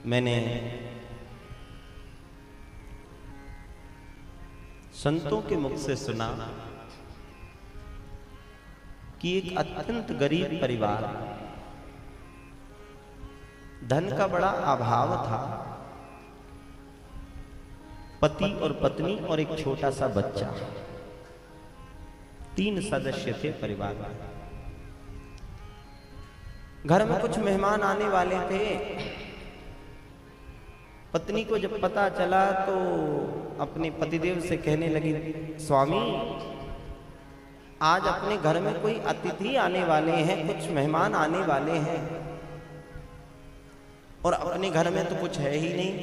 मैंने संतों के मुख से सुना कि एक अत्यंत गरीब परिवार, धन का बड़ा अभाव था, पति और पत्नी और एक छोटा सा बच्चा, 3 सदस्य थे परिवार में। घर में कुछ मेहमान आने वाले थे। पत्नी को जब पता चला तो अपने पतिदेव से कहने लगी, स्वामी आज अपने घर में कोई अतिथि आने वाले हैं, कुछ मेहमान आने वाले हैं और अपने घर में तो कुछ है ही नहीं।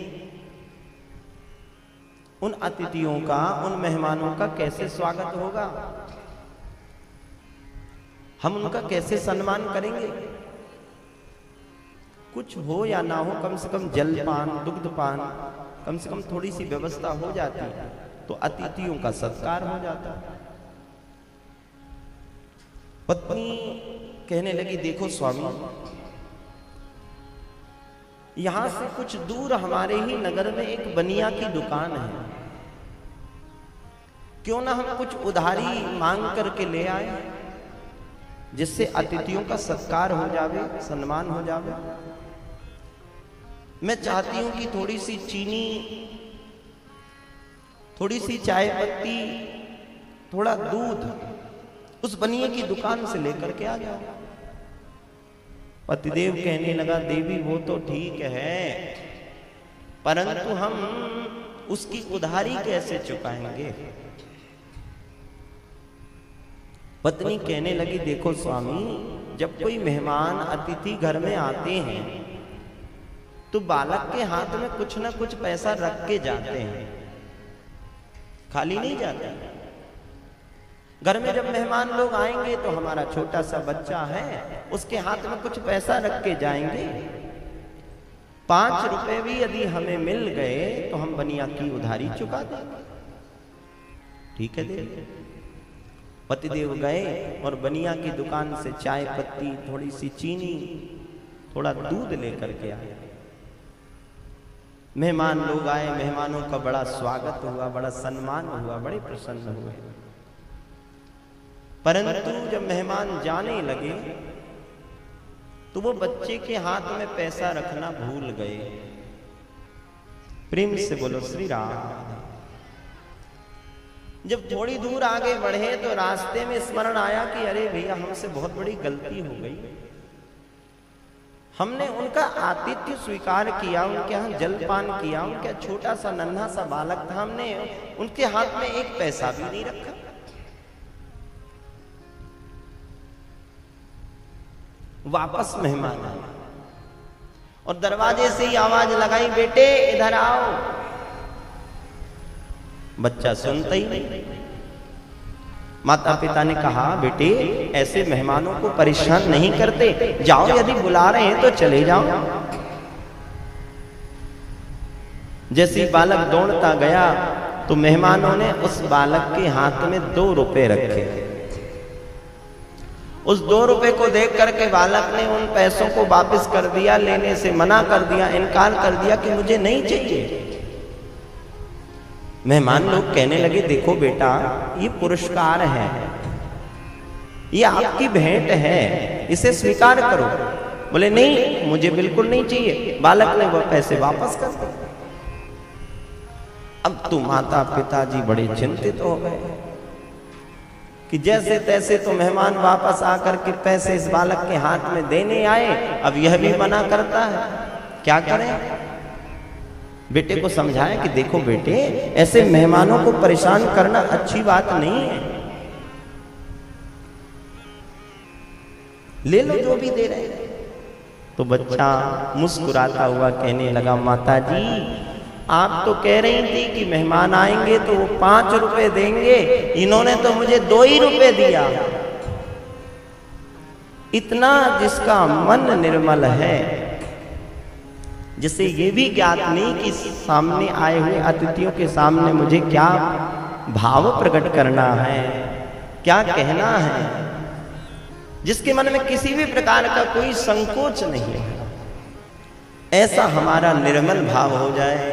उन अतिथियों का, उन मेहमानों का कैसे स्वागत होगा? हम उनका कैसे सम्मान करेंगे? कुछ हो या ना हो, कम से कम जलपान, दुग्धपान, कम से कम थोड़ी सी व्यवस्था हो जाती तो अतिथियों का सत्कार हो जाता। पत्नी कहने लगी, देखो स्वामी, यहां से कुछ दूर हमारे ही नगर में एक बनिया की दुकान है, क्यों ना हम कुछ उधारी मांग करके ले आए, जिससे अतिथियों का सत्कार हो जावे, सम्मान हो जावे। मैं चाहती हूं कि थोड़ी सी चीनी, थोड़ी सी चाय पत्ती, थोड़ा दूध उस बनिए की दुकान से लेकर के आ गया। पतिदेव कहने लगा, देवी वो तो ठीक है, परंतु हम उसकी उधारी कैसे चुकाएंगे? पत्नी कहने लगी, देखो स्वामी, जब कोई मेहमान अतिथि घर में आते हैं तो बालक के हाथ में कुछ ना कुछ पैसा रख के जाते हैं, खाली नहीं जाते। घर में जब मेहमान लोग आएंगे तो हमारा छोटा सा बच्चा है, उसके हाथ में कुछ पैसा रख के जाएंगे। 5 रुपए भी यदि हमें मिल गए तो हम बनिया की उधारी चुका देंगे। ठीक है देवी। पतिदेव गए और बनिया की दुकान से चाय पत्ती, थोड़ी सी चीनी, थोड़ा दूध लेकर के आए। मेहमान लोग आए, मेहमानों का बड़ा स्वागत हुआ, बड़ा सम्मान हुआ, बड़े प्रसन्न हुए। परंतु जब मेहमान जाने लगे तो वो बच्चे के हाथ में पैसा रखना भूल गए। प्रेम से बोलो श्री राम। जब थोड़ी दूर आगे बढ़े तो रास्ते में स्मरण आया कि अरे भैया, हमसे बहुत बड़ी गलती हो गई। हमने उनका आतिथ्य स्वीकार किया, उनके यहाँ जलपान किया, उनका छोटा सा नन्हा सा बालक था, हमने उनके हाथ में एक पैसा भी नहीं रखा। वापस मेहमान आए और दरवाजे से ही आवाज लगाई, बेटे इधर आओ। बच्चा सुनता ही नहीं। माता पिता ने कहा, बेटे ऐसे मेहमानों को परेशान नहीं करते, जाओ, यदि बुला रहे हैं तो चले जाओ। जैसे ही बालक दौड़ता गया तो मेहमानों ने उस बालक के हाथ में 2 रुपए रखे। उस 2 रुपए को देख करके बालक ने उन पैसों को वापस कर दिया, लेने से मना कर दिया, इनकार कर दिया कि मुझे नहीं चाहिए। मेहमान लोग कहने लगे, देखो बेटा, ये पुरस्कार है, ये आपकी भेंट है, इसे स्वीकार करो। बोले नहीं, मुझे बिल्कुल नहीं चाहिए। बालक ने वो पैसे वापस कर दिए। अब तो माता पिताजी बड़े चिंतित हो गए कि जैसे तैसे तो मेहमान वापस आकर के पैसे इस बालक के हाथ में देने आए, अब यह भी मना करता है, क्या करें? बेटे को समझाया कि देखो बेटे, ऐसे मेहमानों को परेशान करना अच्छी बात नहीं है, ले लो जो भी दे रहे हैं। तो बच्चा मुस्कुराता हुआ कहने लगा, माता जी आप तो कह रही थी कि मेहमान आएंगे तो वो 5 रुपए देंगे, इन्होंने तो मुझे 2 ही रुपए दिया। इतना जिसका मन निर्मल है, जिसे ये भी ज्ञात नहीं कि सामने आए हुए अतिथियों के सामने मुझे क्या भाव प्रकट करना है, क्या कहना है, जिसके मन में किसी भी प्रकार का कोई संकोच नहीं है, ऐसा हमारा निर्मल भाव हो जाए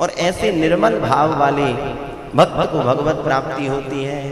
और ऐसे निर्मल भाव वाले भक्त को भगवत प्राप्ति होती है।